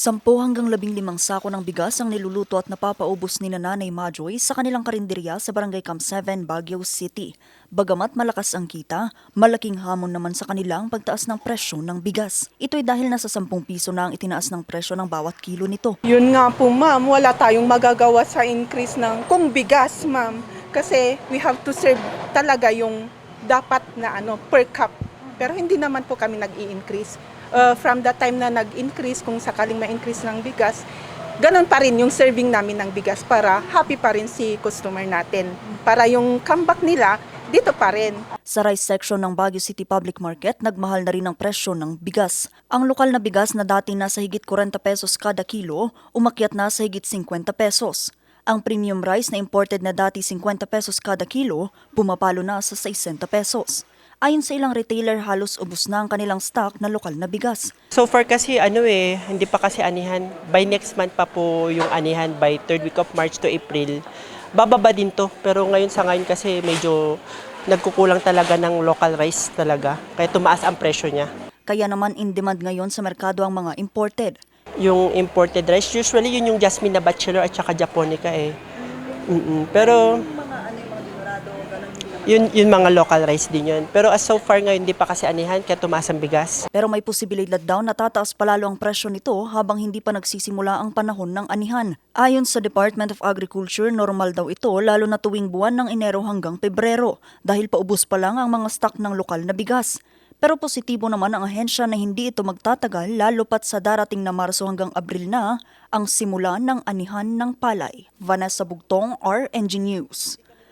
10 hanggang 15 sako ng bigas ang niluluto at napapaubos ni Nanay Majoy sa kanilang karinderya sa Barangay Camp 7, Baguio City. Bagamat malakas ang kita, malaking hamon naman sa kanilang pagtaas ng presyo ng bigas. Ito'y dahil nasa 10 piso na ang itinaas ng presyo ng bawat kilo nito. Yun nga po ma'am, wala tayong magagawa sa increase ng kung bigas ma'am. Kasi we have to serve talaga yung dapat na per cup. Pero hindi naman po kami nag-i-increase. From the time na nag-increase, kung sakaling ma-increase ng bigas, ganun pa rin yung serving namin ng bigas para happy pa rin si customer natin. Para yung comeback nila, dito pa rin. Sa rice section ng Baguio City Public Market, nagmahal na rin ang presyo ng bigas. Ang lokal na bigas na dati nasa higit 40 pesos kada kilo, umakyat na sa higit 50 pesos. Ang premium rice na imported na dati 50 pesos kada kilo, pumapalo na sa 60 pesos. Ayon sa ilang retailer, halos ubos na ang kanilang stock na lokal na bigas. So far kasi hindi pa kasi anihan. By next month pa po yung anihan, by 3rd week of March to April. Bababa din to, pero ngayon kasi medyo nagkukulang talaga ng local rice talaga. Kaya tumaas ang presyo niya. Kaya naman in demand ngayon sa merkado ang mga imported. Yung imported rice, usually yun yung Jasmine na Bachelor at saka Japonica eh. Pero yun mga local rice din yun. Pero as so far ngayon, hindi pa kasi anihan, kaya tumaas ang bigas. Pero may posibilidad daw na tataas palalo ang presyo nito habang hindi pa nagsisimula ang panahon ng anihan. Ayon sa Department of Agriculture, normal daw ito lalo na tuwing buwan ng Enero hanggang Pebrero dahil paubos pa lang ang mga stock ng lokal na bigas. Pero positibo naman ang ahensya na hindi ito magtatagal lalo pat sa darating na Marso hanggang Abril na ang simula ng anihan ng palay. Vanessa Bugtong, RNG News.